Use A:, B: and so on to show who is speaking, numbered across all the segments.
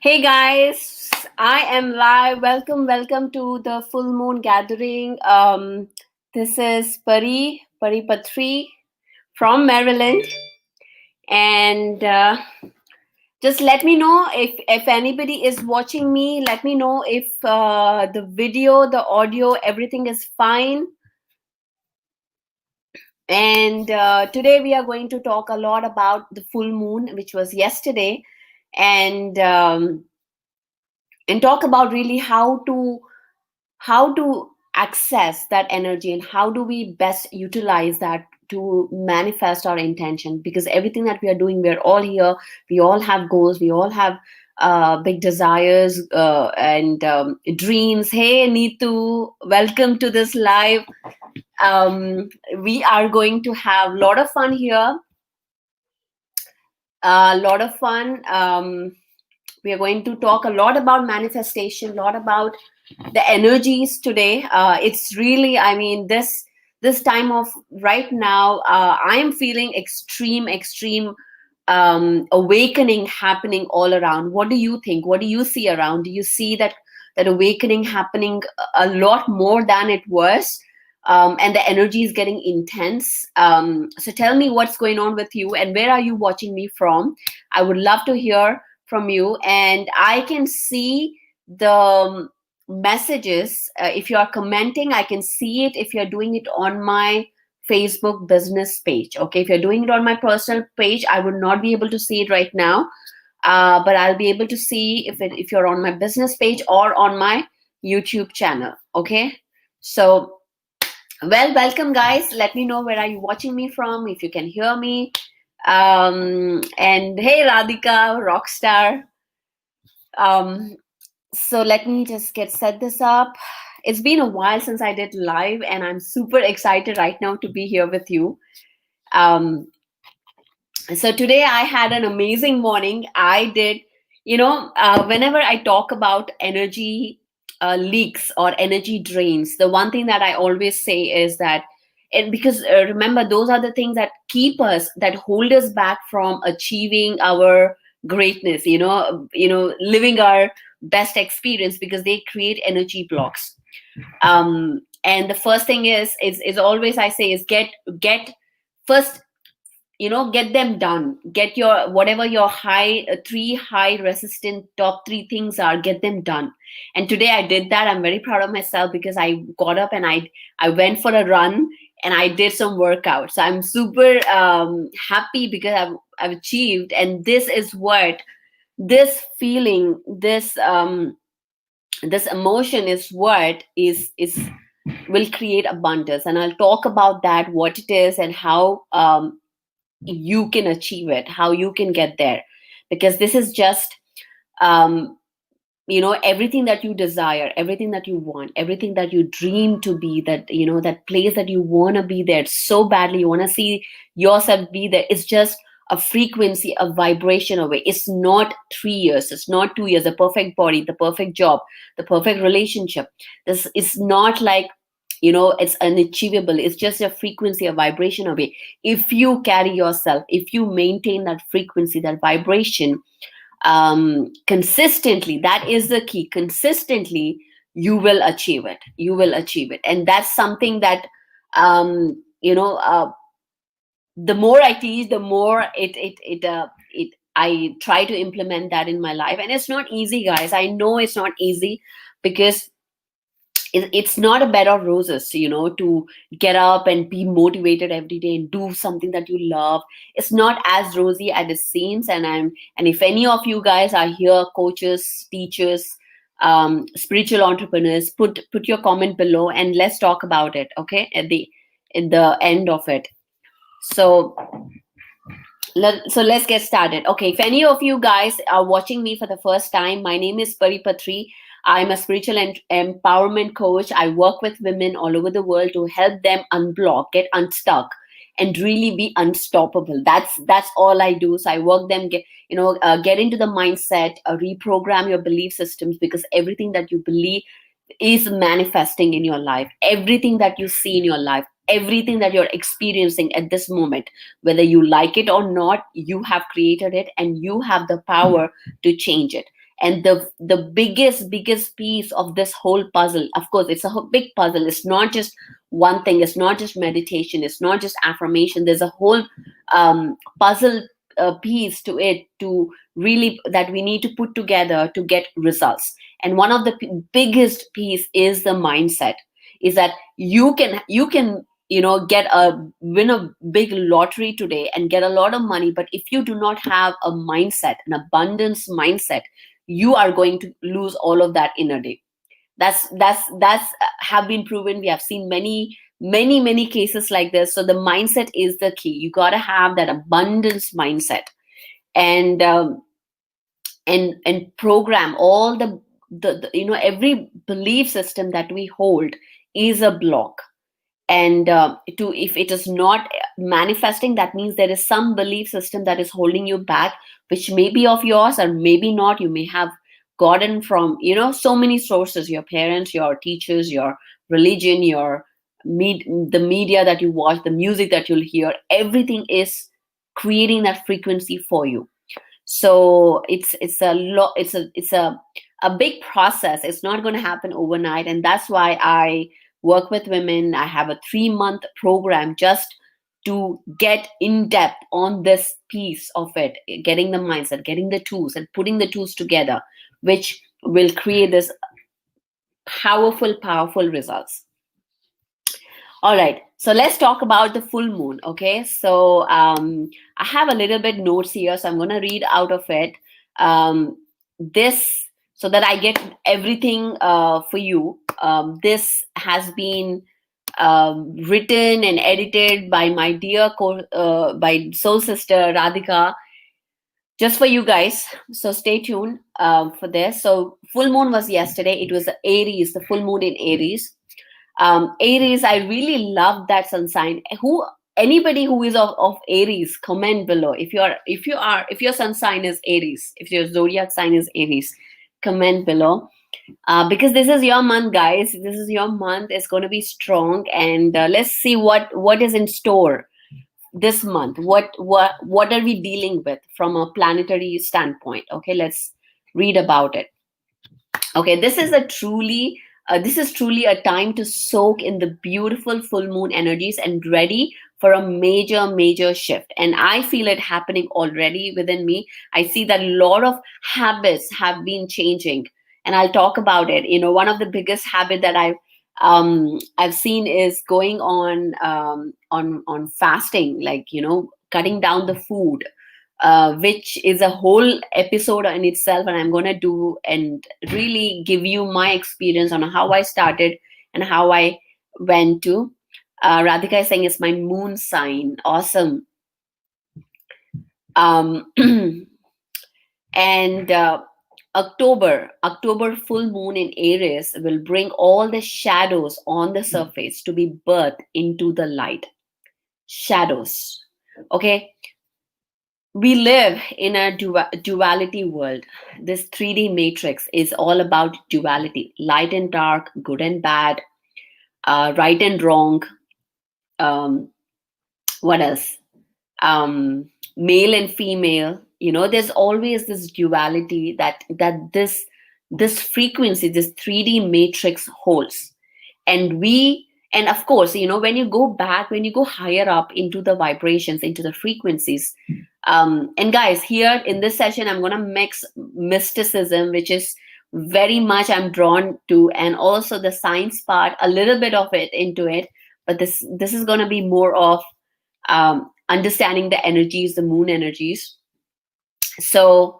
A: Hey guys, I am live. Welcome to the full moon gathering. This is Pari Patri from Maryland, and just let me know if anybody is watching me. Let me know if the video, the audio, everything is fine. And today we are going to talk a lot about the full moon, which was yesterday, and and talk about really how to access that energy and how do we best utilize that to manifest our intention, because everything that we are doing, we're all here, we all have goals, we all have big desires and dreams. Hey Neetu, welcome to this live. We are going to have a lot of fun here, a lot of fun. We are going to talk a lot about manifestation, a lot about the energies today. It's really, I mean, this time of right now, I am feeling extreme awakening happening all around. What do you think? What do you see around? Do you see that awakening happening a lot more than it was? And the energy is getting intense. So tell me what's going on with you and where are you watching me from? I would love to hear from you. And I can see the messages. If you are commenting, I can see it if you're doing it on my Facebook business page. Okay, if you're doing it on my personal page, I would not be able to see it right now, but I'll be able to see if you're on my business page or on my YouTube channel. Okay, so well, welcome guys. Let me know where are you watching me from, if you can hear me. And hey Radhika, rockstar. Um, so let me just get set this up. It's been a while since I did live, and I'm super excited right now to be here with you. Um, so today I had an amazing morning. I did, whenever I talk about energy leaks or energy drains, the one thing that I always say is that, and because remember, those are the things that keep us, that hold us back from achieving our greatness. Living our best experience, because they create energy blocks. And the first thing is always I say is get first, get them done, get your whatever your high three high resistant top three things are, get them done. And today I did that. I'm very proud of myself because I got up and I went for a run and I did some workout. So I'm super happy because I've achieved. And this is what, this feeling, this emotion is what is will create abundance. And I'll talk about that, what it is and how you can achieve it, how you can get there. Because this is just, um, everything that you desire, everything that you want, everything that you dream to be, that, that place that you want to be there so badly, you want to see yourself be there. It's just a frequency, a vibration away. It's not 3 years, it's not 2 years, the perfect body, the perfect job, the perfect relationship. This is not like, it's unachievable. It's just a frequency, a vibration away. If you carry yourself, if you maintain that frequency, that vibration, consistently, that is the key. Consistently, you will achieve it. You will achieve it. And that's something that, the more I teach, the more it I try to implement that in my life. And it's not easy, guys. I know it's not easy, because it's not a bed of roses, to get up and be motivated every day and do something that you love. It's not as rosy as it seems. And if any of you guys are here, coaches, teachers, spiritual entrepreneurs, put your comment below and let's talk about it. Okay, at the end of it. So let's get started. Okay, if any of you guys are watching me for the first time, my name is Pari Patri. I'm a spiritual and empowerment coach. I work with women all over the world to help them unblock, get unstuck, and really be unstoppable. That's all I do. So I work them get into the mindset, reprogram your belief systems, because everything that you believe is manifesting in your life. Everything that you see in your life, everything that you're experiencing at this moment, whether you like it or not, you have created it and you have the power to change it. And the biggest piece of this whole puzzle, of course, it's a big puzzle. It's not just one thing. It's not just meditation. It's not just affirmation. There's a whole puzzle piece to it, to really, that we need to put together to get results. And one of the biggest piece is the mindset. Is that you can get a win a big lottery today and get a lot of money, but if you do not have a mindset, an abundance mindset, you are going to lose all of that in a day. That's have been proven. We have seen many cases like this. So the mindset is the key. You got to have that abundance mindset. And and program all the every belief system that we hold is a block. And to if it is not manifesting, that means there is some belief system that is holding you back, which may be of yours or maybe not. You may have gotten from so many sources: your parents, your teachers, your religion, your the media that you watch, the music that you'll hear. Everything is creating that frequency for you. So it's a lot. It's a big process. It's not going to happen overnight. And that's why I work with women. I have a 3-month program just to get in depth on this piece of it, getting the mindset, getting the tools, and putting the tools together, which will create this powerful results. All right, so let's talk about the full moon. Okay, so I have a little bit notes here, so I'm going to read out of it. This, so that I get everything for you. This has been written and edited by my dear by soul sister Radhika, just for you guys. So stay tuned for this. So full moon was yesterday. It was Aries, the full moon in Aries. Aries, I really love that sun sign. Anybody who is of Aries, comment below. If your sun sign is Aries, if your zodiac sign is Aries, comment below. Because this is your month, guys. This is your month. It's going to be strong, and let's see what is in store this month. What are we dealing with from a planetary standpoint? Okay, let's read about it. Okay, this is truly a time to soak in the beautiful full moon energies and ready for a major shift. And I feel it happening already within me. I see that a lot of habits have been changing, and I'll talk about it. One of the biggest habit that I've seen is going on fasting, like cutting down the food, which is a whole episode in itself, and I'm going to do and really give you my experience on how I started and how I went to. Radhika is saying it's my moon sign. Awesome. And October full moon in Aries will bring all the shadows on the surface to be birthed into the light. Shadows. Okay. We live in a duality world. This 3D matrix is all about duality: light and dark, good and bad, right and wrong. What else? Male and female. There's always this duality that this frequency, this 3D matrix holds. And of course, when you go back, when you go higher up into the vibrations, into the frequencies, and guys, here in this session, I'm going to mix mysticism, which is very much I'm drawn to, and also the science part, a little bit of it into it. But this is going to be more of understanding the energies, the moon energies. So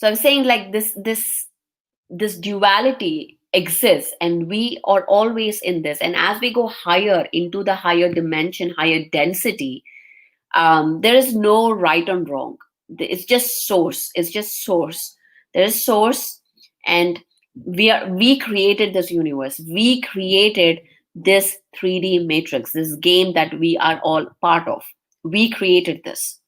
A: I'm saying, like, this duality exists, and we are always in this. And as we go higher into the higher dimension, higher density, there is no right and wrong. It's just source. There is source, and we created this universe. We created this 3D matrix, this game that we are all part of. We created this.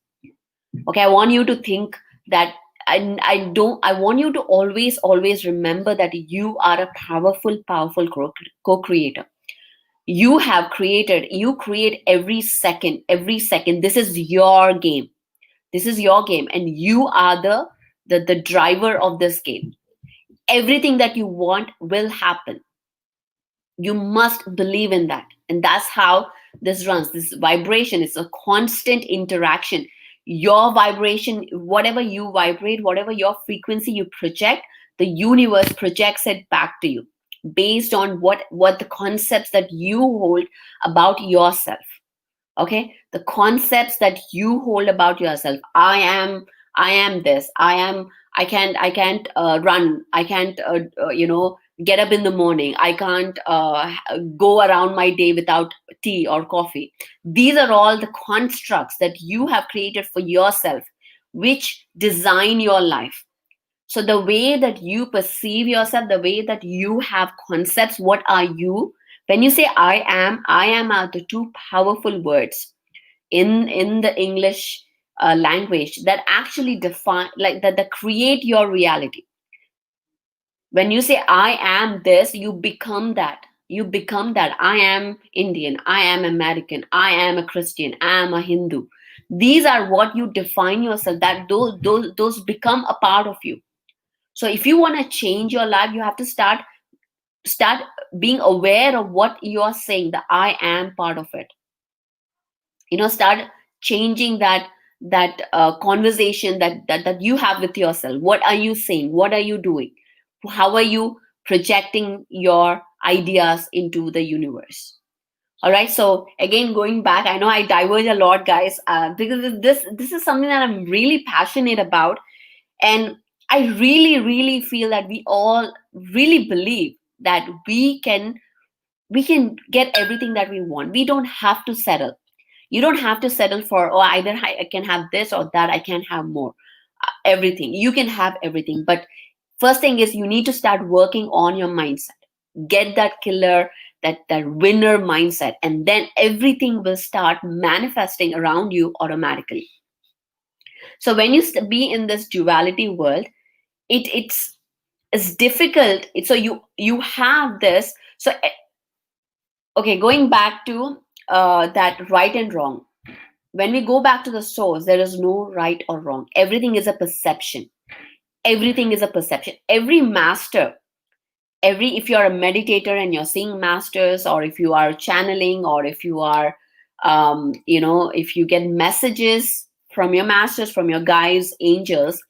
A: Okay, I want you to think that. I want you to always remember that you are a powerful co-creator. You create every second. This is your game. And you are the driver of this game. Everything that you want will happen. You must believe in that. And that's how this runs. This vibration is a constant interaction. Your vibration, whatever you vibrate, whatever your frequency you project, the universe projects it back to you based on what the concepts that you hold about yourself. Okay, the concepts that you hold about yourself. I am this. I can't run. I can't get up in the morning. I can't go around my day without tea or coffee. These are all the constructs that you have created for yourself, which design your life. So the way that you perceive yourself, the way that you have concepts, what are you? When you say I am are the two powerful words in the English language that actually define, like that create your reality. When you say I am this, you become that. You become that. I am Indian. I am American. I am a Christian. I am a Hindu. These are what you define yourself. That those become a part of you. So if you want to change your life, you have to start being aware of what you are saying. The I am part of it. Start changing that conversation that you have with yourself. What are you saying? What are you doing? How are you projecting your ideas into the universe? All right, so again, going back, I know I diverge a lot, guys, because this is something that I'm really passionate about. And I really feel that we all really believe that we can get everything that we want. We don't have to settle. You don't have to settle for, oh, either I can have this or that, I can have more. Everything. You can have everything. But first thing is, you need to start working on your mindset. Get that killer, that winner mindset, and then everything will start manifesting around you automatically. So when you be in this duality world, it's difficult. So you have this. So okay, going back to that right and wrong. When we go back to the source, there is no right or wrong. Everything is a perception. Everything is a perception. Every master, if you're a meditator and you're seeing masters, or if you are channeling, or if you are if you get messages from your masters, from your guides, angels,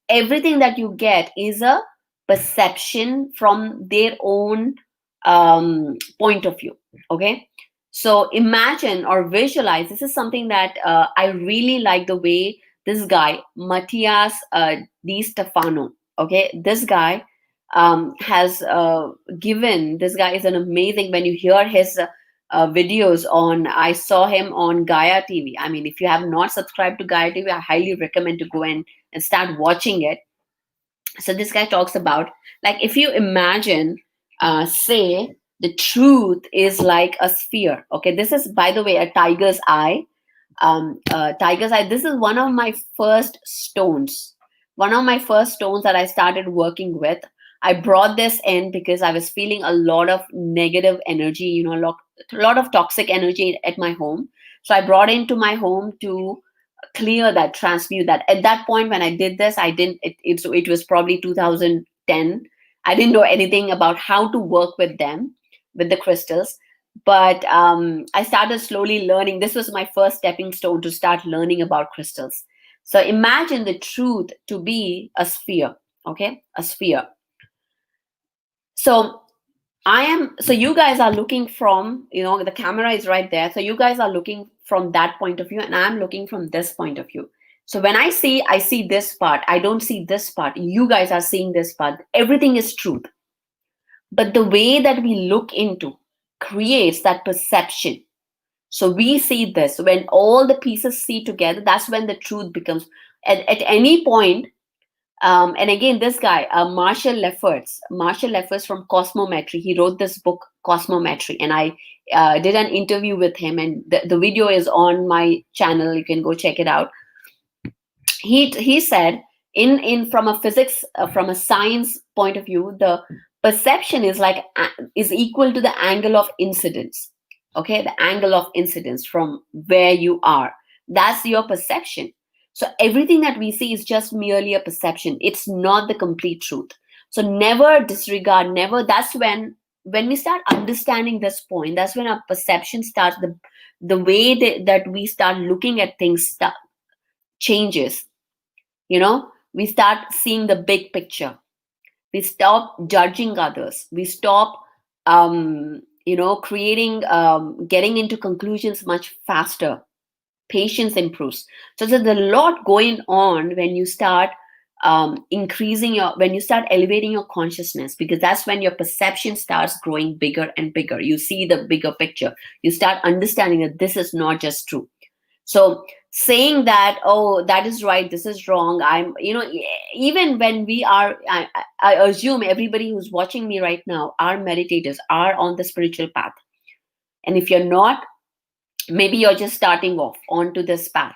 A: everything that you get is a perception from their own point of view. Okay, so imagine or visualize. This is something that I really like, the way this guy Matthias Di Stefano, okay, this guy has given. This guy is an amazing. When you hear his videos on, I saw him on Gaia TV. I mean, if you have not subscribed to Gaia TV, I highly recommend to go and start watching it. So this guy talks about, like, if you imagine, say the truth is like a sphere. Okay, this is, by the way, a tiger's eye. Tiger's eye. This is one of my first stones. One of my first stones that I started working with. I brought this in because I was feeling a lot of negative energy, a lot of toxic energy at my home. So I brought into my home to clear that, transmute that. At that point when I did this, I didn't it was probably 2010. I didn't know anything about how to work with them, with the crystals. But I started slowly learning. This was my first stepping stone to start learning about crystals. So imagine the truth to be a sphere. Okay, a sphere. So you guys are looking from, the camera is right there. So you guys are looking from that point of view, and I'm looking from this point of view. So when I see this part, I don't see this part. You guys are seeing this part. Everything is truth. But the way that we look into creates that perception. So we see this. When all the pieces see together, that's when the truth becomes. At any point, and again, this guy, Marshall Lefferts from Cosmometry, he wrote this book, Cosmometry, and I did an interview with him, and the video is on my channel. You can go check it out. He said, in from a physics, from a science point of view, the perception is equal to the angle of incidence. Okay, the angle of incidence from where you are. That's your perception. So everything that we see is just merely a perception. It's not the complete truth. So never disregard, never. That's when we start understanding this point, that's when our perception starts, the way that we start looking at things changes. We start seeing the big picture. We stop judging others. We stop creating getting into conclusions much faster. Patience improves. So there's a lot going on when you start when you start elevating your consciousness, because that's when your perception starts growing bigger and bigger. You see the bigger picture. You start understanding that this is not just true. So saying that, oh, that is right, this is wrong, even when we are, I assume everybody who's watching me right now are meditators, are on the spiritual path. And if you're not, maybe you're just starting off onto this path.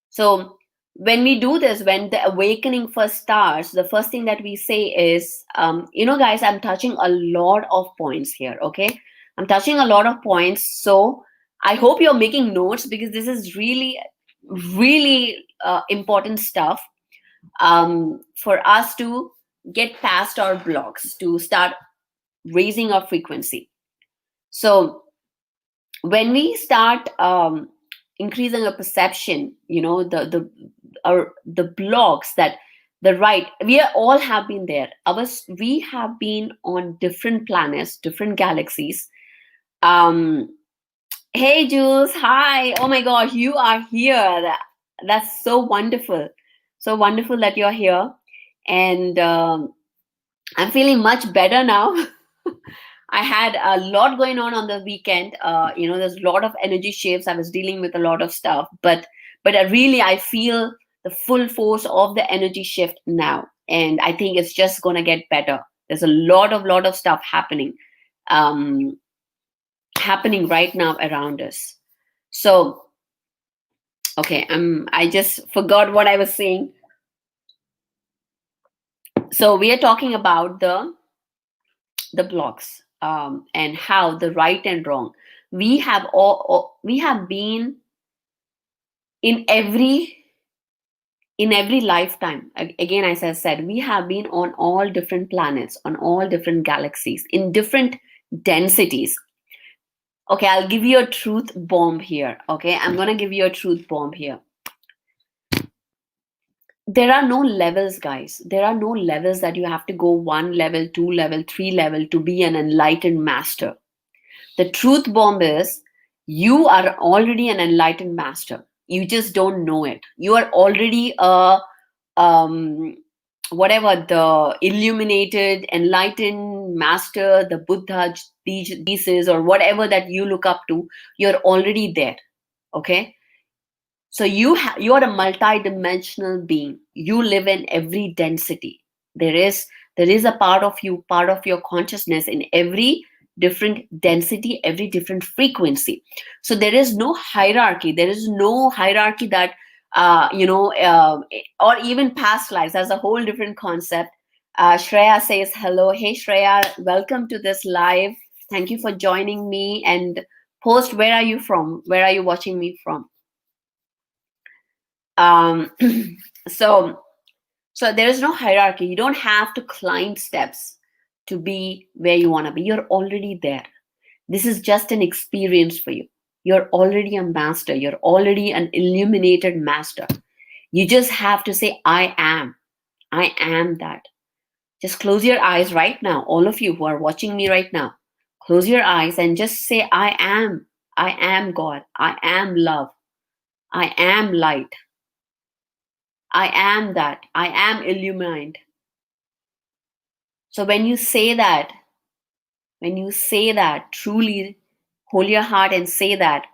A: So when we do this, when the awakening first starts, the first thing that we say is, guys, I'm touching a lot of points here. Okay, I'm touching a lot of points. So I hope you're making notes, because this is really, really important stuff for us to get past our blocks, to start raising our frequency. So when we start increasing our perception, the blocks that we all have been there. We have been on different planets, different galaxies. Hey Jules, hi. Oh my gosh, you are here. That's so wonderful. So wonderful that you're here. And I'm feeling much better now. I had a lot going on the weekend. There's a lot of energy shifts. I was dealing with a lot of stuff, but I feel the full force of the energy shift now, and I think it's just gonna get better. There's a lot of stuff happening right now around us. So, okay, I just forgot what I was saying. So we are talking about the blocks, and how the right and wrong. We have been in every lifetime. Again, as I said, we have been on all different planets, on all different galaxies, in different densities. Okay, I'll give you a truth bomb here. Okay, I'm gonna give you a truth bomb here. There are no levels, guys. There are no levels that you have to go 1 level, 2 level, 3 level to be an enlightened master. The truth bomb is, you are already an enlightened master. You just don't know it. You are already a whatever, the illuminated, enlightened master, the Buddha, Jesus, or whatever that you look up to. You're already there. Okay. So you are a multi-dimensional being. You live in every density. There is a part of you, part of your consciousness in every different density, every different frequency. So there is no hierarchy. There is no hierarchy that or even past lives. That's a whole different concept. Shreya says hello. Hey Shreya, welcome to this live. Thank you for joining me. And post, where are you from? Where are you watching me from? So there is no hierarchy. You don't have to climb steps to be where you want to be. You're already there. This is just an experience for you. You're already a master. You're already an illuminated master. You just have to say, I am that. Just close your eyes right now. All of you who are watching me right now, close your eyes and just say, I am God. I am love. I am light. I am that. I am illumined. So when you say that, truly hold your heart and say that,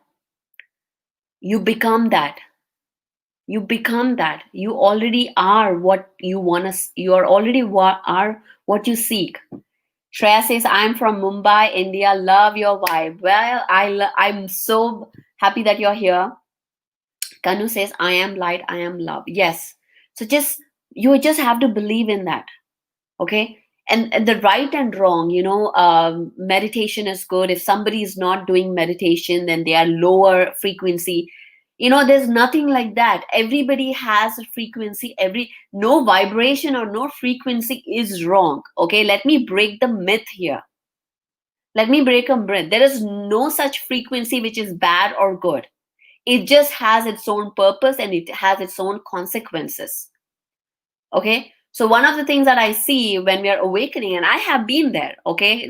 A: you become that. You become that. You already are what you want to. You are already are what you seek. Shreya says, I'm from Mumbai, India. Love your vibe. Well, I'm so happy that you're here. Kanu says, I am light. I am love. Yes. So you just have to believe in that. Okay. And the right and wrong, meditation is good. If somebody is not doing meditation, then they are lower frequency. There's nothing like that. Everybody has a frequency. No vibration or no frequency is wrong. Okay, let me break the myth here. Let me break a myth. There is no such frequency which is bad or good. It just has its own purpose and it has its own consequences. Okay, so one of the things that I see when we are awakening, and I have been there, okay,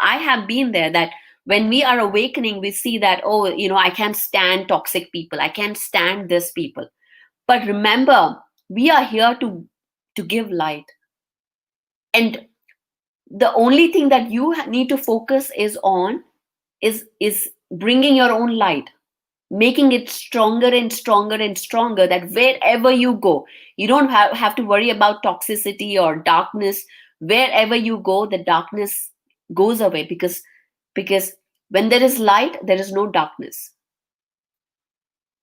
A: I have been there, that when we are awakening, we see that, oh, I can't stand toxic people, I can't stand this people. But remember, we are here to give light. And the only thing that you need to focus is on is bringing your own light, making it stronger and stronger and stronger, that wherever you go, you don't have to worry about toxicity or darkness. Wherever you go, the darkness goes away, because when there is light, there is no darkness.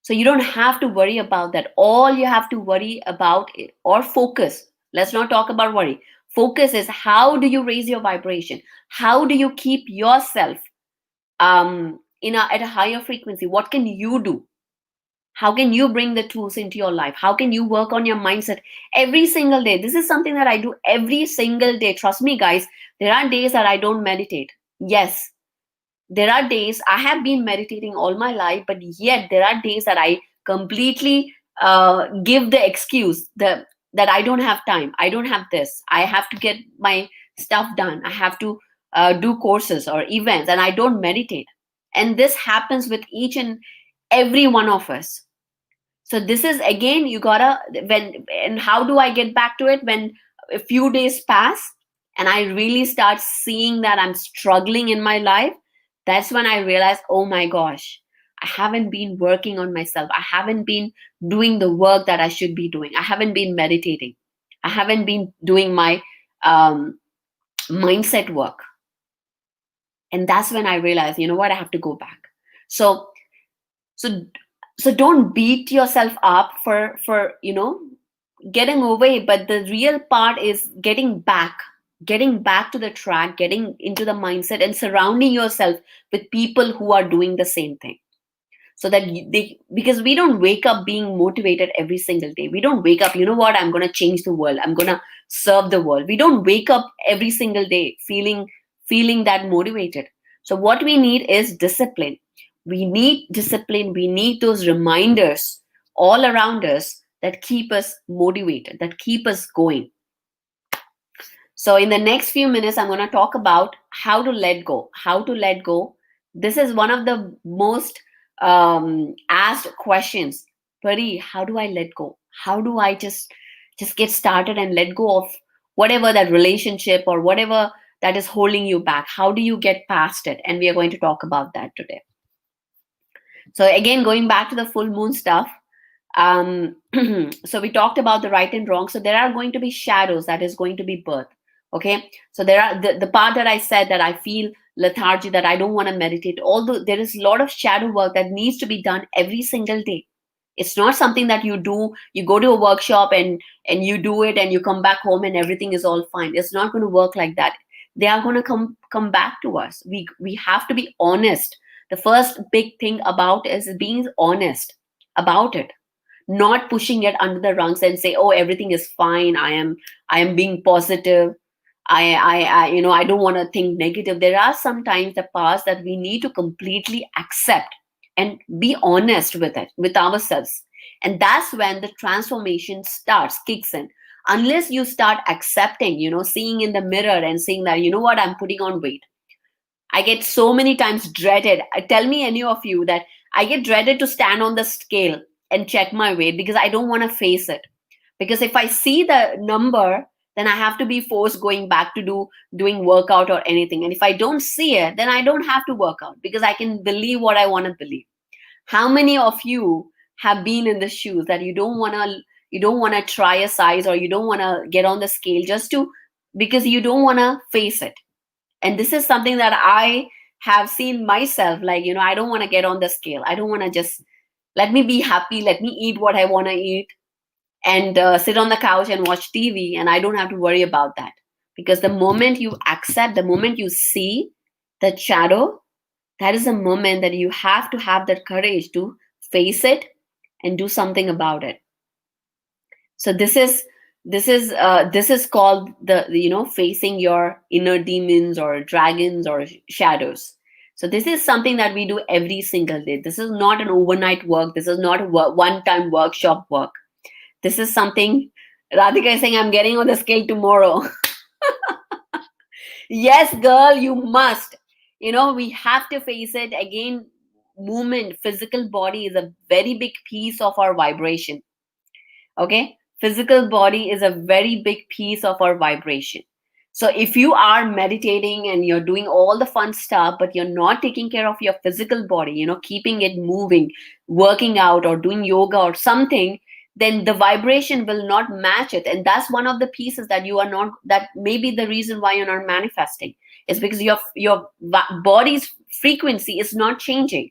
A: So you don't have to worry about that. All you have to worry about or focus, let's not talk about worry, focus is how do you raise your vibration, how do you keep yourself at a higher frequency. What can you do? How can you bring the tools into your life? How can you work on your mindset every single day? This is something that I do every single day. Trust me, guys, there are days that I don't meditate. Yes, there are days I have been meditating all my life, but yet there are days that I completely give the excuse that I don't have time. I don't have this. I have to get my stuff done. I have to do courses or events, and I don't meditate. And this happens with each and every one of us. So this is, again, you gotta, and how do I get back to it? When a few days pass and I really start seeing that I'm struggling in my life, that's when I realize, oh my gosh, I haven't been working on myself. I haven't been doing the work that I should be doing. I haven't been meditating. I haven't been doing my mindset work. And that's when I realize, you know what, I have to go back. So so so don't beat yourself up for getting away, but the real part is getting back to the track, getting into the mindset, and surrounding yourself with people who are doing the same thing. So that because we don't wake up being motivated every single day. We don't wake up, you know what, I'm going to change the world, I'm going to serve the world. We don't wake up every single day feeling that motivated. So what we need is discipline. We need discipline. We need those reminders all around us that keep us motivated, that keep us going. So in the next few minutes, I'm going to talk about how to let go. How to let go. This is one of the most asked questions. Pari, how do I let go? How do I just get started and let go of whatever that relationship or whatever that is holding you back? How do you get past it? And we are going to talk about that today. So again, going back to the full moon stuff. So we talked about the right and wrong. So there are going to be shadows that is going to be birth. Okay, so there are the part that I said that I feel lethargy, that I don't want to meditate, although there is a lot of shadow work that needs to be done every single day. It's not something that you do, you go to a workshop and you do it and you come back home and everything is all fine. It's not going to work like that. They are going to come back to us. We have to be honest. The first big thing about is being honest about it, not pushing it under the rungs and say, oh, everything is fine, I am being positive, I don't want to think negative. There are sometimes the past that we need to completely accept and be honest with it, with ourselves. And that's when the transformation kicks in. Unless you start accepting, seeing in the mirror and saying that, you know what, I'm putting on weight. I get so many times dreaded. Tell me any of you that I get dreaded to stand on the scale and check my weight because I don't want to face it. Because if I see the number, then I have to be forced going back to doing workout or anything. And if I don't see it, then I don't have to work out because I can believe what I want to believe. How many of you have been in the shoes that you don't want to try a size, or you don't want to get on the scale because you don't want to face it? And this is something that I have seen myself, like, I don't want to get on the scale. I don't want to just let me be happy. Let me eat what I want to eat and sit on the couch and watch TV. And I don't have to worry about that. Because the moment you accept, the moment you see the shadow, that is a moment that you have to have that courage to face it and do something about it. So this is called the, facing your inner demons or dragons or shadows. So this is something that we do every single day. This is not an overnight work. This is not a one time workshop work. This is something. Radhika is saying, I'm getting on the scale tomorrow. Yes, girl, you must. We have to face it again. Movement, physical body is a very big piece of our vibration. Okay, physical body is a very big piece of our vibration. So if you are meditating and you're doing all the fun stuff, but you're not taking care of your physical body, keeping it moving, working out or doing yoga or something, then the vibration will not match it. And that's one of the pieces that you are not, that may be the reason why you're not manifesting. It's because your body's frequency is not changing.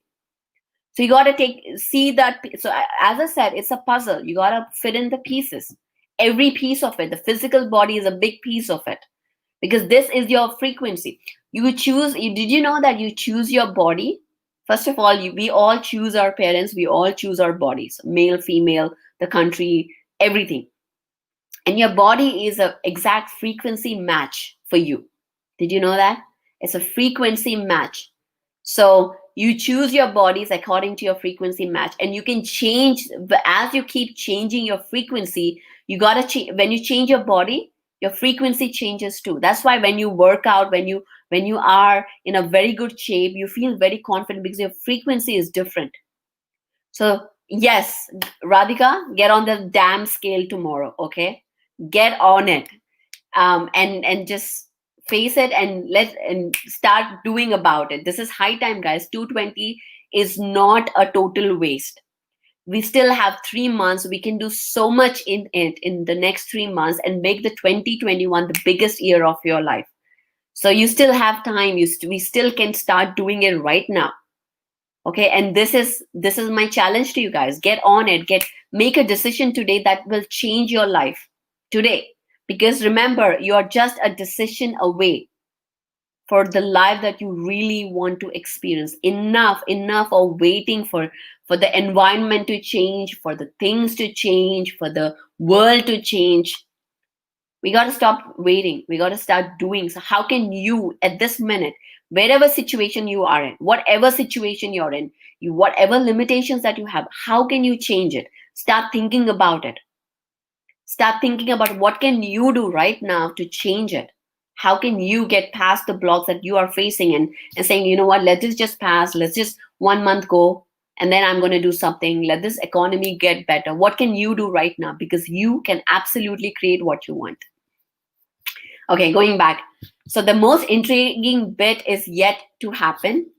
A: So you got to see that. So as I said, it's a puzzle. You got to fit in the pieces. Every piece of it. The physical body is a big piece of it, because this is your frequency. You choose. Did you know that you choose your body? First of all, we all choose our parents. We all choose our bodies, male, female, the country, everything. And your body is a exact frequency match for you. Did you know that? It's a frequency match. So you choose your bodies according to your frequency match, and you can change. But as you keep changing your frequency, you gotta change. When you change your body, your frequency changes too. That's why when you work out, when you are in a very good shape, you feel very confident because your frequency is different. So yes, Radhika, get on the damn scale tomorrow. Okay, get on it, and just face it and start doing about it. This is high time, guys. 220 is not a total waste. We still have 3 months. We can do so much in it in the next 3 months and make the 2021 the biggest year of your life. So you still have time. We still can start doing it right now. Okay, and this is my challenge to you guys. Get on it. Make a decision today that will change your life today. Because remember, you're just a decision away for the life that you really want to experience. Enough of waiting for the environment to change, for the things to change, for the world to change. We got to stop waiting. We got to start doing. So how can you at this minute, wherever situation you are in, whatever situation you're in, whatever limitations that you have, how can you change it? Start thinking about it. Start thinking about what can you do right now to change it. How can you get past the blocks that you are facing, and saying, you know what, let this just pass. Let's just 1 month go, and then I'm going to do something. Let this economy get better. What can you do right now? Because you can absolutely create what you want. Okay, going back. So the most intriguing bit is yet to happen.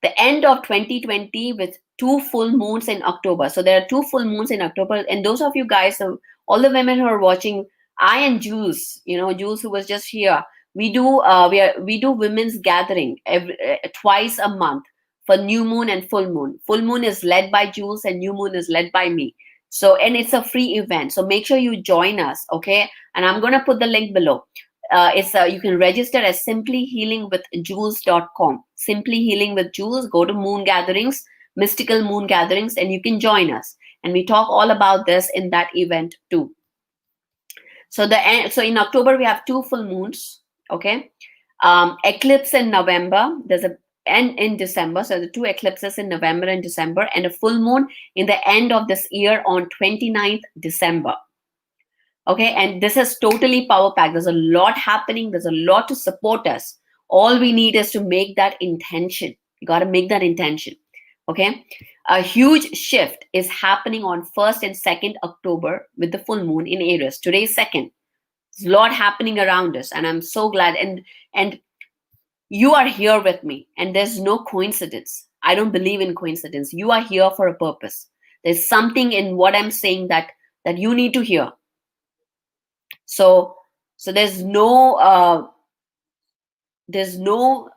A: The end of 2020 with 2 full moons in October. So there are 2 full moons in October. And those of you guys, so all the women who are watching, I and Jules, Jules who was just here, we do women's gathering twice a month for new moon and full moon. Full moon is led by Jules and new moon is led by me. So, and it's a free event. So make sure you join us, okay? And I'm going to put the link below. You can register as simplyhealingwithjules.com. Simply Healing with Jules. Go to moon gatherings, mystical moon gatherings, and you can join us. And we talk all about this in that event too. So in October we have 2 full moons. Okay, eclipse in November. There's and in December. So the 2 eclipses in November and December, and a full moon in the end of this year on 29th December. Okay, and this is totally power packed. There's a lot happening. There's a lot to support us. All we need is to make that intention. You got to make that intention. Okay, a huge shift is happening on 1st and 2nd October with the full moon in Aries. Today is 2nd. There's a lot happening around us, and I'm so glad. And you are here with me, and there's no coincidence. I don't believe in coincidence. You are here for a purpose. There's something in what I'm saying that you need to hear. So there's no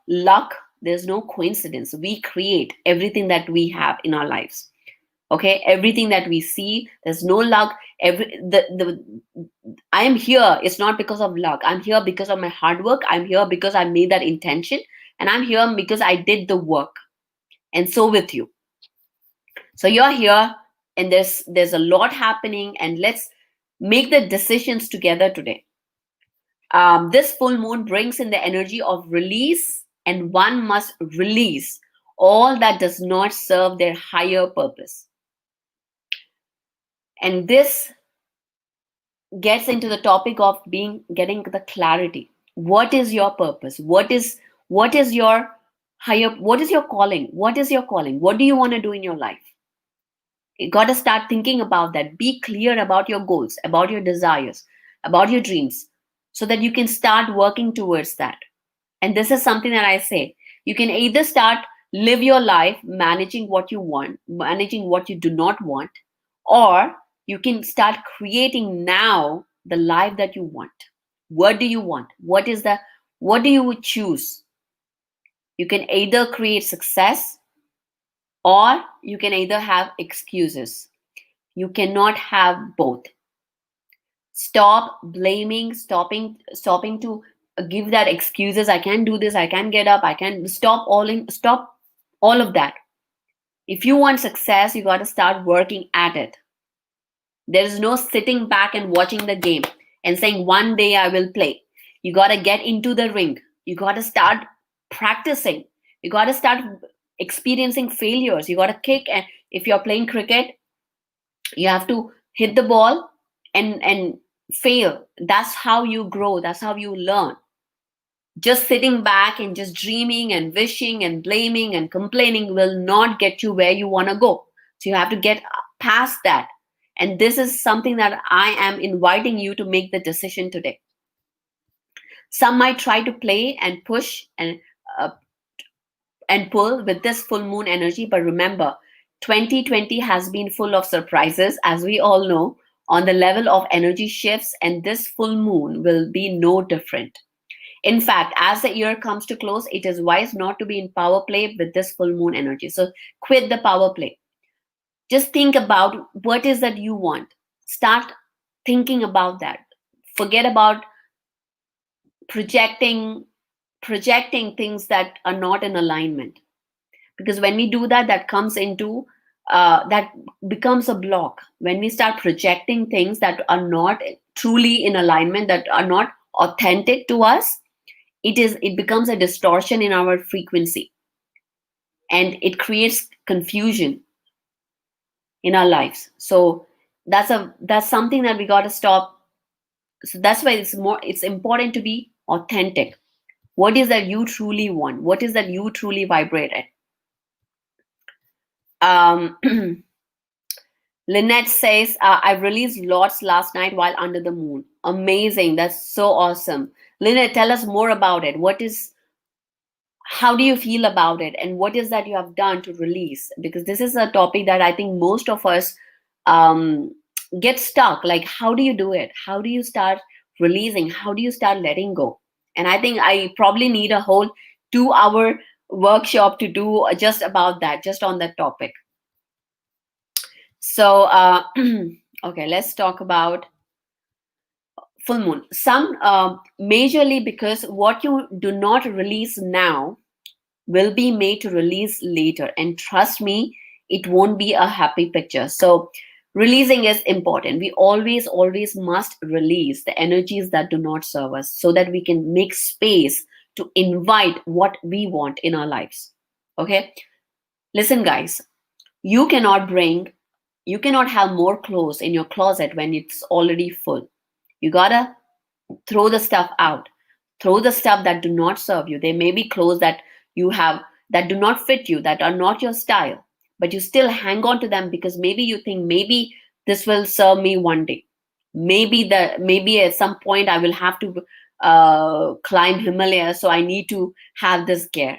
A: luck, there's no coincidence. We create everything that we have in our lives. Okay, everything that we see, there's no luck. I am here, it's not because of luck. I'm here because of my hard work. I'm here because I made that intention, and I'm here because I did the work. And so with you. So you're here and there's a lot happening, and let's make the decisions together today. This full moon brings in the energy of release, and one must release all that does not serve their higher purpose. And this gets into the topic of getting the clarity. What is your purpose? What is your higher, what is your calling? What is your calling? What do you want to do in your life? You got to start thinking about that. Be clear about your goals, about your desires, about your dreams, so that you can start working towards that. And this is something that I say, you can either start live your life managing what you want, managing what you do not want, or you can start creating now the life that you want. What do you want? What do you choose? You can either create success, or you can either have excuses. You cannot have both. Stop blaming, stopping to give that excuses. I can't do this, I can't get up, I can stop all of that. If you want success, you got to start working at it. There is no sitting back and watching the game and saying one day I will play. You got to get into the ring. You got to start practicing. You got to start experiencing failures. You got to kick, and if you're playing cricket, you have to hit the ball and fail. That's how you grow, that's how you learn. Just sitting back and just dreaming and wishing and blaming and complaining will not get you where you want to go. So you have to get past that. And this is something that I am inviting you to make the decision today. Some might try to play and push uh, and pull with this full moon energy, but remember, 2020 has been full of surprises, as we all know, on the level of energy shifts, and this full moon will be no different. In fact, as the year comes to close, it is wise not to be in power play with this full moon energy. So quit the power play. Just think about what is that you want. Start thinking about that. Forget about projecting projecting things that are not in alignment, because when we do that, that comes into that becomes a block. When we start projecting things that are not truly in alignment, that are not authentic to us, it becomes a distortion in our frequency, and it creates confusion in our lives. So that's something that we got to stop. So that's why it's important to be authentic. What is that you truly want? What is that you truly vibrate at? um Lynette says, I released lots last night while under the moon. Amazing. That's so awesome. Lynette, tell us more about it. How do you feel about it? And what is that you have done to release? Because this is a topic that I think most of us um, get stuck. Like, how do you do it? How do you start releasing? How do you start letting go? And I think I probably need a whole 2 hour workshop to do just about that, just on that topic. So, okay, let's talk about full moon. Some majorly because what you do not release now will be made to release later. And trust me, it won't be a happy picture. So, releasing is important. We always must release the energies that do not serve us, so that we can make space to invite what we want in our lives. Okay? Listen, guys, you cannot bring you cannot have more clothes in your closet when it's already full. You gotta throw the stuff out. Throw the stuff that do not serve you. There may be clothes that you have that do not fit you, that are not your style, but you still hang on to them because maybe you think maybe this will serve me one day. Maybe at some point I will have to climb Himalaya, so I need to have this gear.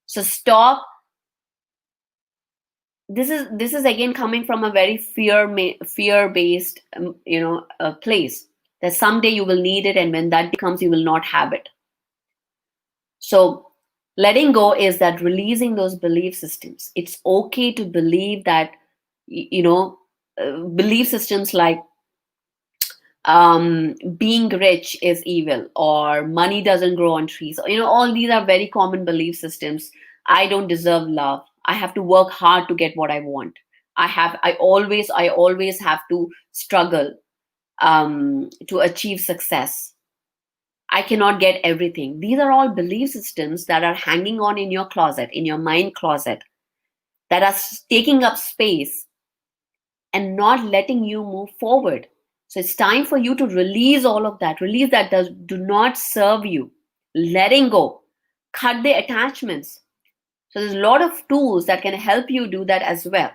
A: So stop. This is again coming from a very fear based place, that someday you will need it, and when that comes you will not have it. So letting go is that releasing those belief systems. It's okay to believe that belief systems like being rich is evil, or money doesn't grow on trees. All these are very common belief systems. I don't deserve love. I have to work hard to get what I want. I always have to struggle to achieve success. I cannot get everything. These are all belief systems that are hanging on in your closet, in your mind closet, that are taking up space and not letting you move forward. So it's time for you to release all of that. Release that does do not serve you. Letting go. Cut the attachments. So there's a lot of tools that can help you do that as well.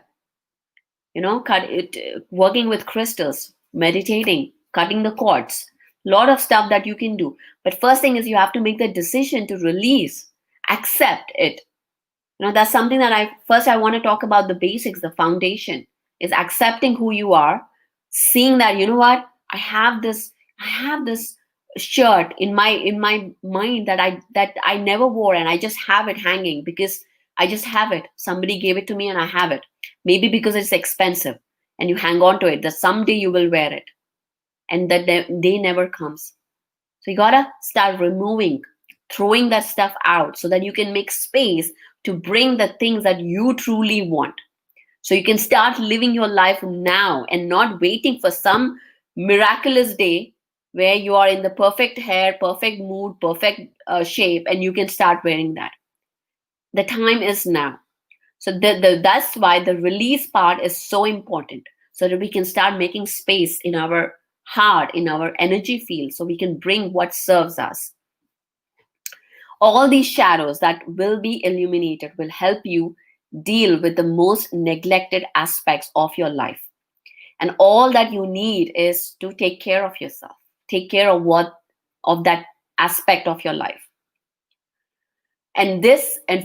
A: Cut it, working with crystals, meditating, cutting the cords. Lot of stuff that you can do. But first thing is you have to make the decision to release, accept it. That's something that I want to talk about. The basics, the foundation is accepting who you are, seeing that, what, I have this shirt in my mind that I never wore, and I just have it hanging because I just have it. Somebody gave it to me and I have it. Maybe because it's expensive and you hang on to it, that someday you will wear it, and that day never comes. So you gotta start removing, throwing that stuff out so that you can make space to bring the things that you truly want. So you can start living your life now and not waiting for some miraculous day where you are in the perfect hair, perfect mood, perfect shape, and you can start wearing that. The time is now. So that's why the release part is so important, so that we can start making space in our heart, in our energy field, so we can bring what serves us. All these shadows that will be illuminated will help you deal with the most neglected aspects of your life. And all that you need is to take care of yourself, take care of that aspect of your life. And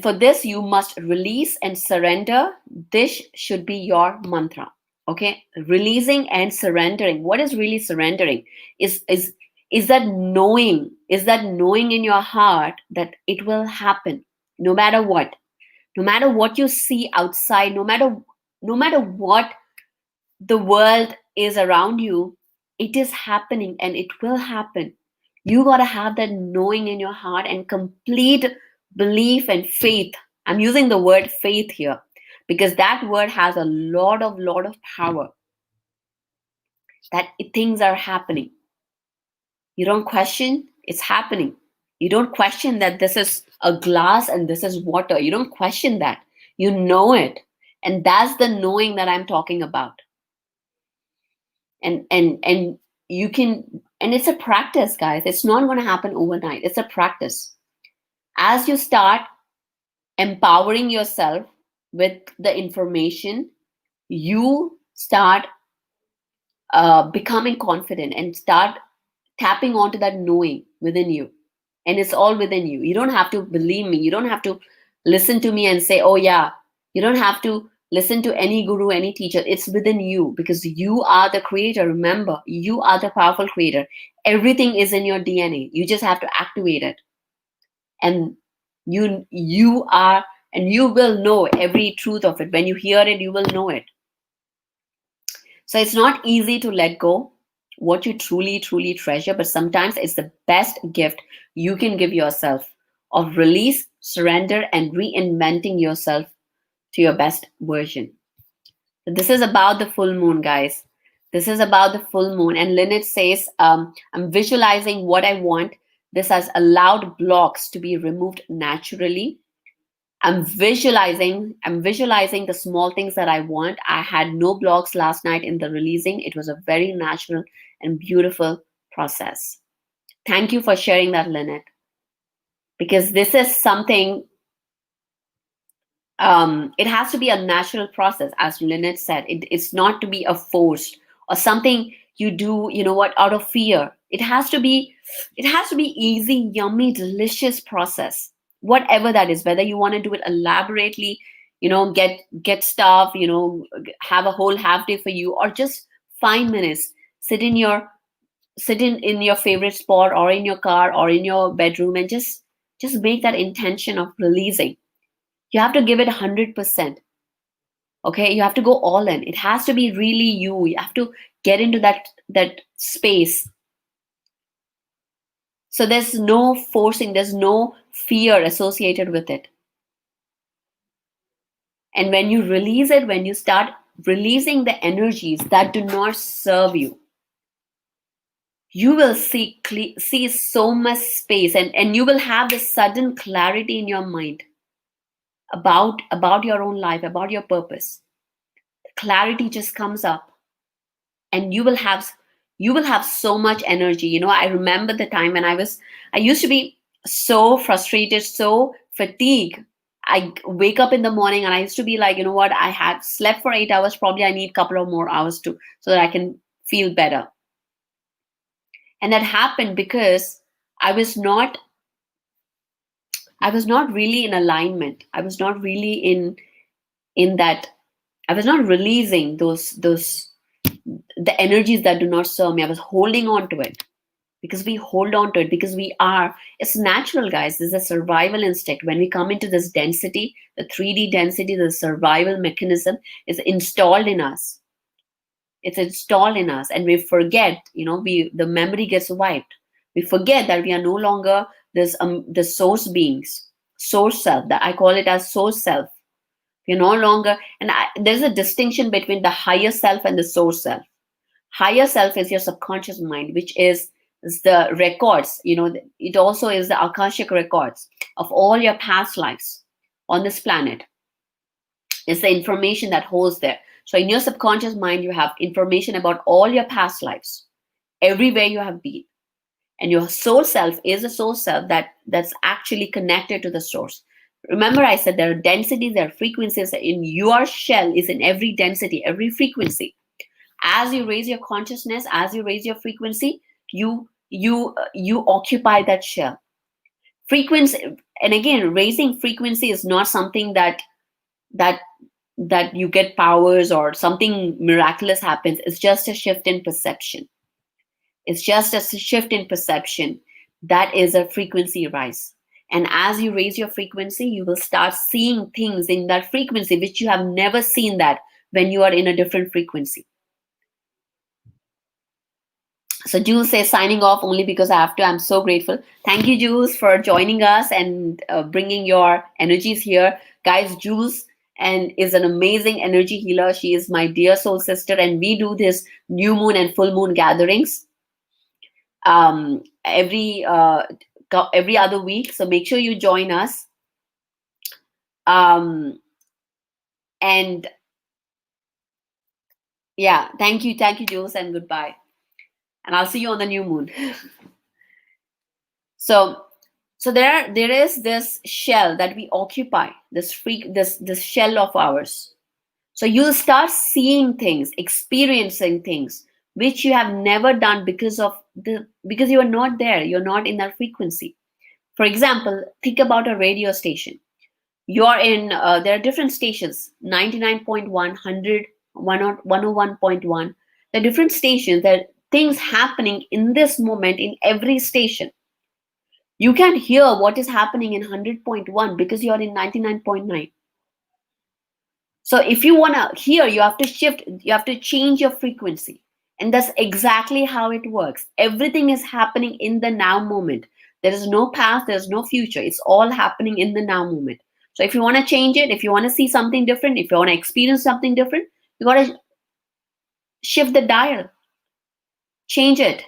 A: for this you must release and surrender. This should be your mantra. Okay, releasing and surrendering. What is really surrendering? Is that knowing, in your heart that it will happen no matter what. No matter what you see outside, no matter what the world is around you, it is happening and it will happen. You got to have that knowing in your heart and complete belief and faith. I'm using the word faith here because that word has a lot of power, that things are happening. You don't question, it's happening. You don't question that this is a glass and this is water. You don't question that. You know it. And that's the knowing that I'm talking about. And you can, and it's a practice, guys. It's not going to happen overnight. It's a practice. As you start empowering yourself with the information, you start becoming confident and start tapping onto that knowing within you. And it's all within you. You don't have to believe me. You don't have to listen to me and say, oh yeah. You don't have to listen to any guru, any teacher. It's within you because you are the creator. Remember, you are the powerful creator. Everything is in your DNA. You just have to activate it. And you are, and you will know every truth of it. When you hear it, you will know it. So it's not easy to let go what you truly treasure, but sometimes it's the best gift you can give yourself, of release, surrender, and reinventing yourself to your best version. So this is about the full moon, guys. This is about the full moon. And Lynette says, I'm visualizing what I want. This has allowed blocks to be removed naturally. I'm visualizing the small things that I want. I had no blocks last night in the releasing. It was a very natural and beautiful process. Thank you for sharing that, Lynette. Because this is something, it has to be a natural process, as Lynette said. It's not to be a forced or something you do, out of fear. It has to be easy, yummy, delicious process. Whatever that is, whether you want to do it elaborately, get stuff, have a whole half day for you, or just 5 minutes, sit in your favorite spot or in your car or in your bedroom and just make that intention of releasing. You have to give it 100%. Okay, you have to go all in. It has to be really you. You have to get into that space. So there's no forcing, there's no fear associated with it. And when you release it, when you start releasing the energies that do not serve you, you will see so much space, and you will have this sudden clarity in your mind about your own life, about your purpose. Clarity just comes up, and you will have so much energy. I remember the time when I used to be so frustrated, so fatigued. I wake up in the morning and I used to be like, you know what, I had slept for 8 hours, probably I need a couple of more hours to so that I can feel better. And that happened because i was not I was not really in alignment. I was not really in that. I was not releasing those the energies that do not serve me. I was holding on to it, because we hold on to it because it's natural, guys. This is a survival instinct. When we come into this density, the 3D density, the survival mechanism is installed in us. It's installed in us, and we forget. The memory gets wiped. We forget that we are no longer this the source beings, source self. That I call it as source self. We're no longer, and there's a distinction between the higher self and the source self. Higher self is your subconscious mind, which is the records. It also is the akashic records of all your past lives on this planet. It's the information that holds there. So in your subconscious mind, you have information about all your past lives, everywhere you have been. And your soul self is a soul self that's actually connected to the source. Remember, I said there are densities, there are frequencies. In your shell is in every density, every frequency. As you raise your consciousness, as you raise your frequency, you occupy that shell. Frequency, and again, raising frequency is not something that that you get powers or something miraculous happens. It's just a shift in perception. It's just a shift in perception. That is a frequency rise. And as you raise your frequency, you will start seeing things in that frequency which you have never seen that when you are in a different frequency. So Jules says, signing off only because I have to. I'm so grateful. Thank you, Jules, for joining us and bringing your energies here. Guys, Jules is an amazing energy healer. She is my dear soul sister, and we do this new moon and full moon gatherings every other week. So make sure you join us. And yeah, thank you, Jules, and goodbye. And I'll see you on the new moon. So there is this shell that we occupy, this shell of ours. So you'll start seeing things, experiencing things which you have never done because you are not there. You're not in that frequency. For example, think about a radio station. You're in there are different stations, 99.1, 100, 101.1. There are different stations. There are things happening in this moment in every station. You can't hear what is happening in 100.1 because you're in 99.9. So if you want to hear, you have to shift, you have to change your frequency. And that's exactly how it works. Everything is happening in the now moment. There is no past, there's no future. It's all happening in the now moment. So if you want to change it, if you want to see something different, if you want to experience something different, you got to shift the dial, change it.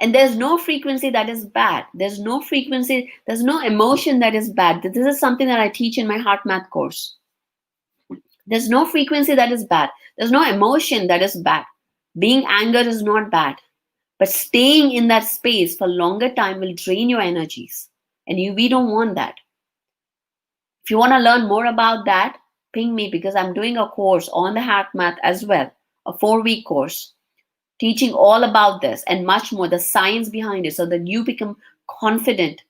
A: And there's no frequency that is bad. There's no frequency, there's no emotion that is bad. This is something that I teach in my heart math course. There's no frequency that is bad. There's no emotion that is bad. Being angered is not bad. But staying in that space for longer time will drain your energies. And we don't want that. If you want to learn more about that, ping me, because I'm doing a course on the heart math as well, a 4-week course, teaching all about this and much more, the science behind it, so that you become confident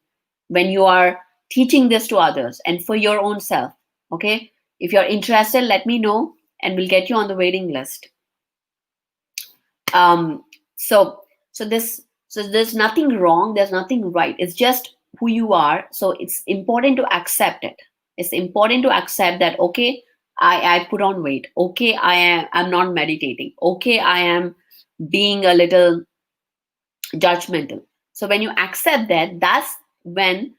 A: when you are teaching this to others and for your own self. Okay? If you're interested, let me know and we'll get you on the waiting list. So there's nothing wrong, there's nothing right. It's just who you are. So it's important to accept it. It's important to accept that, okay, I put on weight. Okay, I'm not meditating. Okay, I am being a little judgmental. So when you accept that, that's when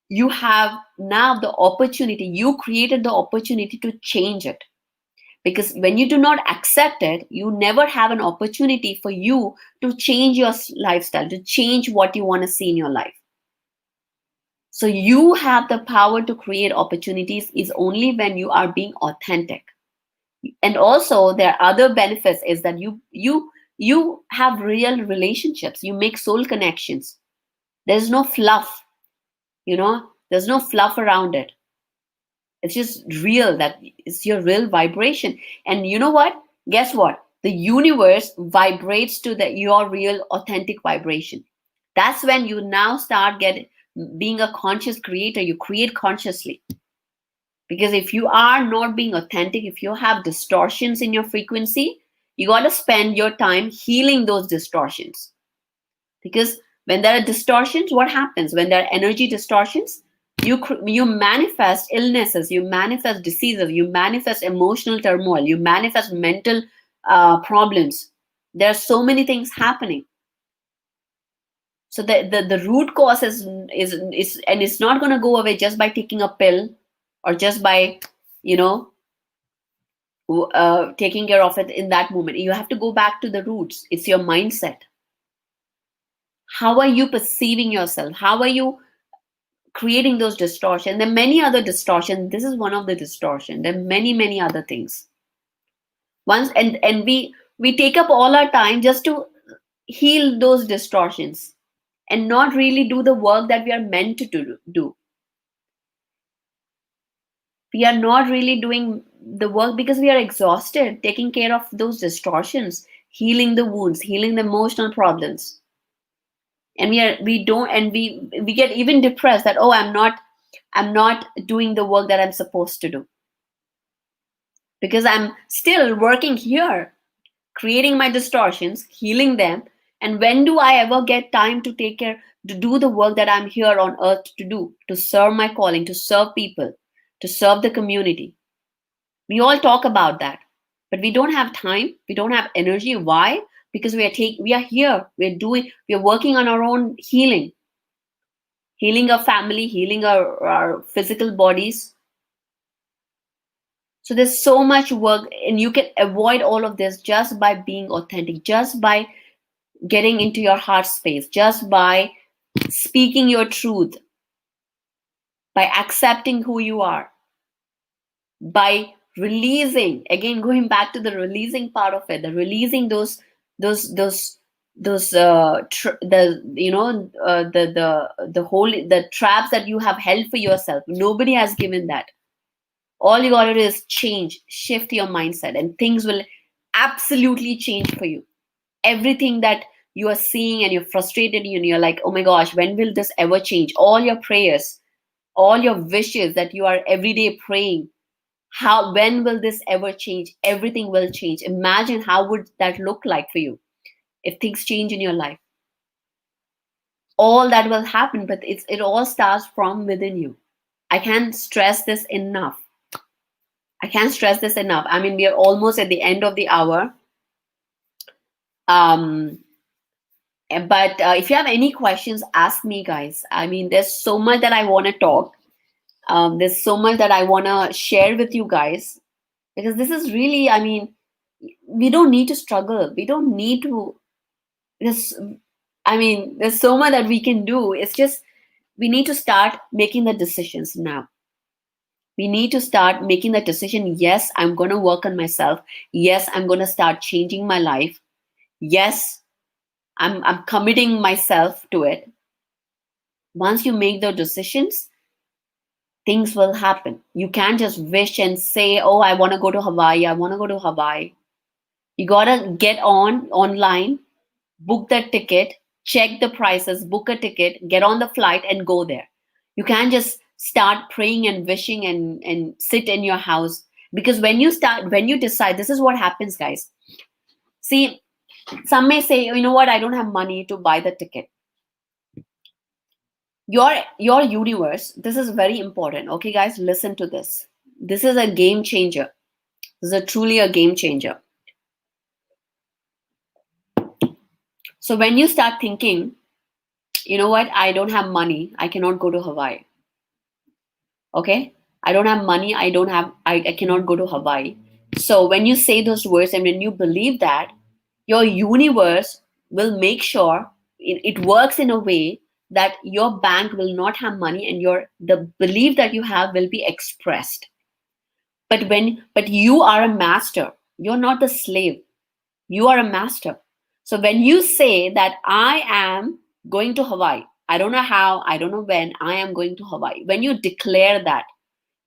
A: you have now the opportunity, you created the opportunity to change it. Because when you do not accept it, you never have an opportunity for you to change your lifestyle, to change what you want to see in your life. So you have the power to create opportunities is only when you are being authentic. And also there are other benefits is that you have real relationships, you make soul connections. There's no fluff, there's no fluff around it. It's just real, that it's your real vibration. And you know what? Guess what? The universe vibrates to your real authentic vibration. That's when you now start being a conscious creator. You create consciously. Because if you are not being authentic, if you have distortions in your frequency, you got to spend your time healing those distortions. Because when there are distortions, what happens? When there are energy distortions, you manifest illnesses, you manifest diseases, you manifest emotional turmoil, you manifest mental problems. There are so many things happening. So the root cause is and it's not going to go away just by taking a pill or just by you know taking care of it in that moment. You have to go back to the roots. It's your mindset. How are you perceiving yourself? How are you creating those distortions? There are many other distortions. This is one of the distortion. There are many other things. Once and we take up all our time just to heal those distortions and not really do the work that we are meant to do. We are not really doing the work because we are exhausted taking care of those distortions, healing the wounds, healing the emotional problems. And we don't, and we get even depressed that, oh, I'm not doing the work that I'm supposed to do because I'm still working here, creating my distortions, healing them. And when do I ever get time to take care, to do the work that I'm here on earth to do, to serve my calling, to serve people, to serve the community? We all talk about that, but we don't have time. We don't have energy. Why? Because we are here. We're working on our own healing our family, healing our physical bodies. So there's so much work, and you can avoid all of this just by being authentic, just by getting into your heart space, just by speaking your truth, by accepting who you are, by releasing, again going back to the releasing part of it, the releasing those the whole the traps that you have held for yourself. Nobody has given that. All you gotta do is shift your mindset, and things will absolutely change for you. Everything that you are seeing and you're frustrated and you're like, oh my gosh, when will this ever change? All your prayers, all your wishes that you are every day praying, when will this ever change? Everything will change. Imagine how would that look like for you if things change in your life. All that will happen, but it all starts from within you. I can't stress this enough. I mean, we are almost at the end of the hour. um but if you have any questions, ask me, guys. I mean, there's so much that I want to talk. There's so much that I want to share with you guys, because this is really, I mean, we don't need to struggle. We don't need to this. I mean, there's so much that we can do. It's just we need to start making the decisions now. We need to start making the decision. Yes, I'm going to work on myself. Yes, I'm going to start changing my life. Yes, I'm committing myself to it. Once you make those decisions, things will happen. You can't just wish and say, oh, I want to go to Hawaii. I want to go to Hawaii. You got to get online, book the ticket, check the prices, book a ticket, get on the flight and go there. You can't just start praying and wishing and sit in your house. Because when you decide, this is what happens, guys. See, some may say, you know what, I don't have money to buy the ticket. Your universe, this is very important. Okay, guys, listen to this. This is a game changer. This is truly a game changer. So when you start thinking, you know what, I don't have money, I cannot go to Hawaii. Okay, I don't have money, I cannot go to Hawaii. So when you say those words and when you believe that, your universe will make sure it works in a way that your bank will not have money, and your the belief that you have will be expressed. But you are a master. You're not the slave. You are a master. So when you say that I am going to Hawaii, I don't know how, I don't know when, I am going to Hawaii. When you declare that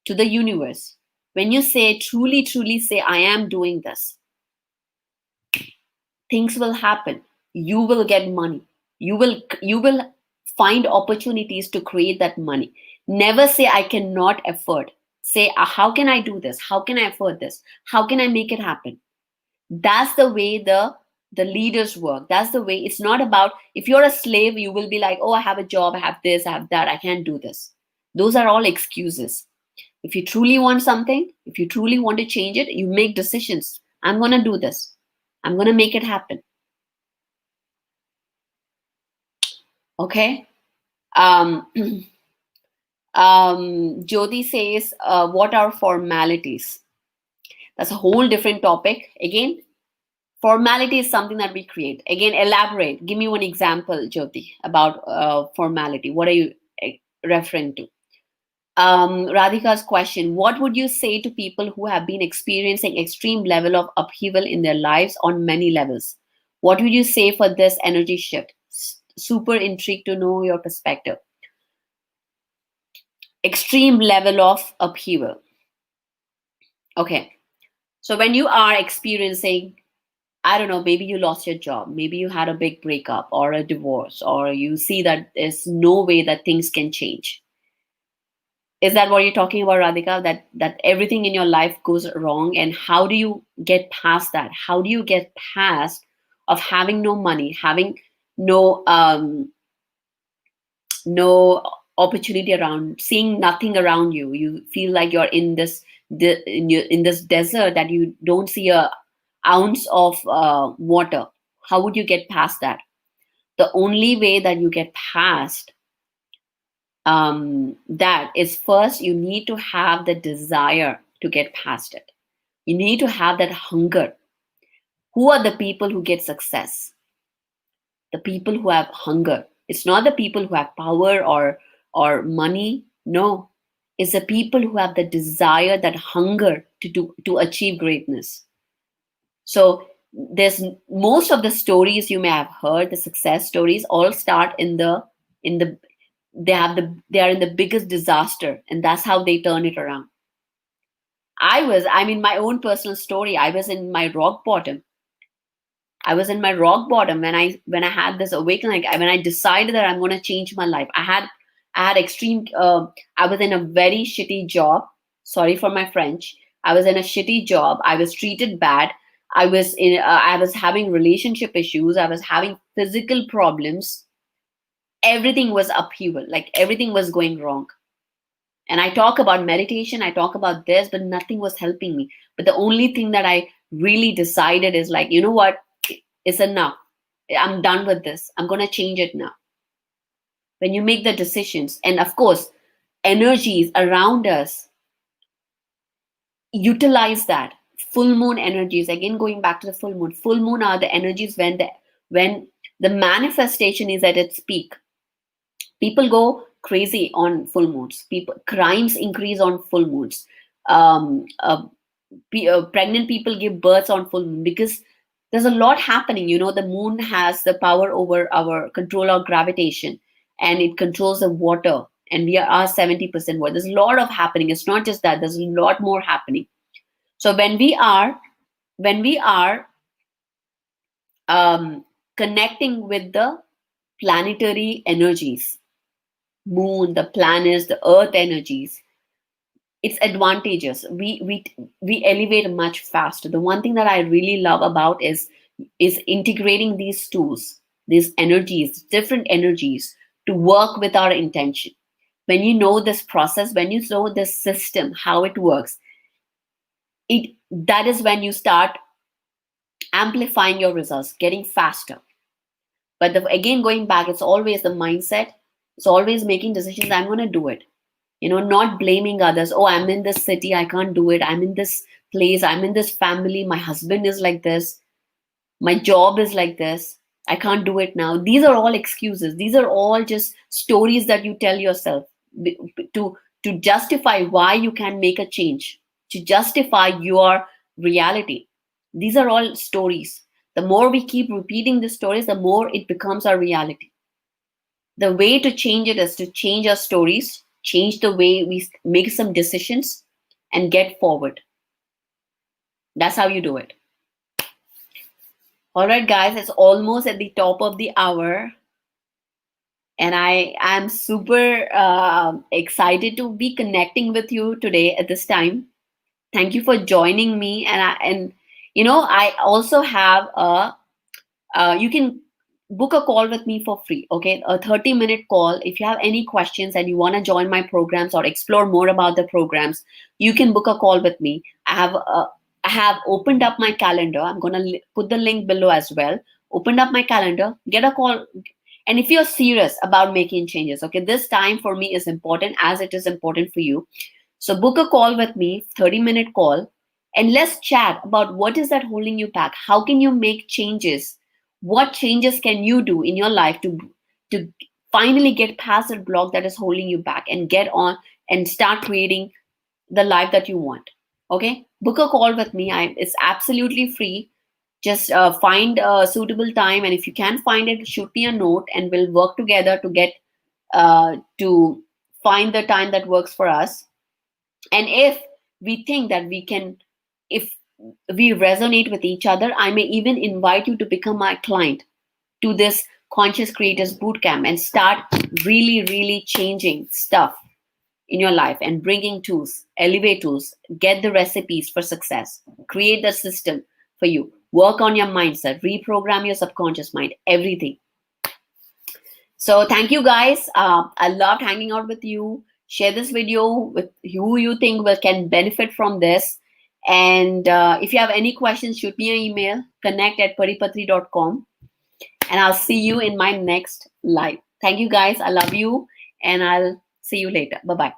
A: to the universe, when you say, truly, truly say, I am doing this, things will happen. You will get money. You will find opportunities to create that money. Never say I cannot afford. Say, how can I do this? How can I afford this? How can I make it happen? That's the way the leaders work. That's the way. It's not about, if you're a slave, you will be like, oh, I have a job, I have this, I have that, I can't do this. Those are all excuses. If you truly want something, if you truly want to change it, you make decisions. I'm going to do this. I'm going to make it happen. Okay. um Jyoti says, what are formalities? That's a whole different topic. Again, formality is something that we create. Again, elaborate. Give me one example, Jyoti, about formality. What are you referring to? Radhika's question: what would you say to people who have been experiencing extreme level of upheaval in their lives on many levels? What would you say for this energy shift? Super intrigued to know your perspective. Extreme level of upheaval. Okay. So when you are experiencing, I don't know, maybe you lost your job, maybe you had a big breakup or a divorce, or you see that there's no way that things can change. Is that what you're talking about, Radhika? That everything in your life goes wrong, and how do you get past that? How do you get past of having no money, having no no opportunity around, seeing nothing around you? You feel like you're in in this desert that you don't see a ounce of water. How would you get past that? The only way that you get past that is, first you need to have the desire to get past it. You need to have that hunger. Who are the people who get success? The people who have hunger. It's not the people who have power or money. No, it's the people who have the desire, that hunger to achieve greatness. So there's most of the stories you may have heard, the success stories all start in the they are in the biggest disaster, and that's how they turn it around. I mean, my own personal story, I was in my rock bottom. I was in my rock bottom when I had this awakening, like, when I decided that I'm going to change my life. I had extreme. I was in a very shitty job. Sorry for my French. I was in a shitty job. I was treated bad. I was in. I was having relationship issues. I was having physical problems. Everything was upheaval. Like, everything was going wrong. And I talk about meditation. I talk about this, but nothing was helping me. But the only thing that I really decided is, like, you know what? It's enough. I'm done with this. I'm going to change it now. When you make the decisions, and of course, energies around us utilize that. Full moon energies, again, going back to the full moon are the energies when the manifestation is at its peak. People go crazy on full moons. People crimes increase on full moons. um, uh, Pregnant people give births on full moon, because there's a lot happening. The moon has the power over our control of gravitation, and it controls the water, and we are 70% water. There's a lot of happening. It's not just that, there's a lot more happening. So when we are connecting with the planetary energies, moon, the planets, the earth energies, it's advantageous. We elevate much faster. The one thing that I really love about is integrating these tools, these energies, different energies, to work with our intention. When you know this process, when you know this system, how it works, it that is when you start amplifying your results, getting faster. But again, going back, it's always the mindset. It's always making decisions. I'm going to do it. Not blaming others. Oh, I'm in this city, I can't do it. I'm in this place, I'm in this family, my husband is like this, my job is like this, I can't do it now. These are all excuses. These are all just stories that you tell yourself to justify why you can make a change, to justify your reality. These are all stories. The more we keep repeating the stories, the more it becomes our reality. The way to change it is to change our stories, change the way we make some decisions, and get forward. That's how you do it. All right, guys, it's almost at the top of the hour, and I am super excited to be connecting with you today at this time. Thank you for joining me, and I also have a you can book a call with me for free, okay? A 30-minute call. If you have any questions and you want to join my programs or explore more about the programs, you can book a call with me. I have opened up my calendar. I'm going to put the link below as well. Opened up my calendar, get a call. And if you're serious about making changes, okay, this time for me is important as it is important for you. So book a call with me, 30-minute call, and let's chat about what is that holding you back. How can you make changes? What changes can you do in your life to finally get past that block that is holding you back and get on and start creating the life that you want? Okay, book a call with me. It's absolutely free. Just find a suitable time, and if you can't find it, shoot me a note, and we'll work together to get to find the time that works for us. And if we think that we can, if we resonate with each other, I may even invite you to become my client to this Conscious Creators Bootcamp and start really, really changing stuff in your life and bringing tools, elevate tools, get the recipes for success, create the system for you, work on your mindset, reprogram your subconscious mind, everything. So thank you guys. I loved hanging out with you. Share this video with who you think can benefit from this. And if you have any questions, shoot me an email, connect@paripatri.com. And I'll see you in my next live. Thank you guys. I love you. And I'll see you later. Bye-bye.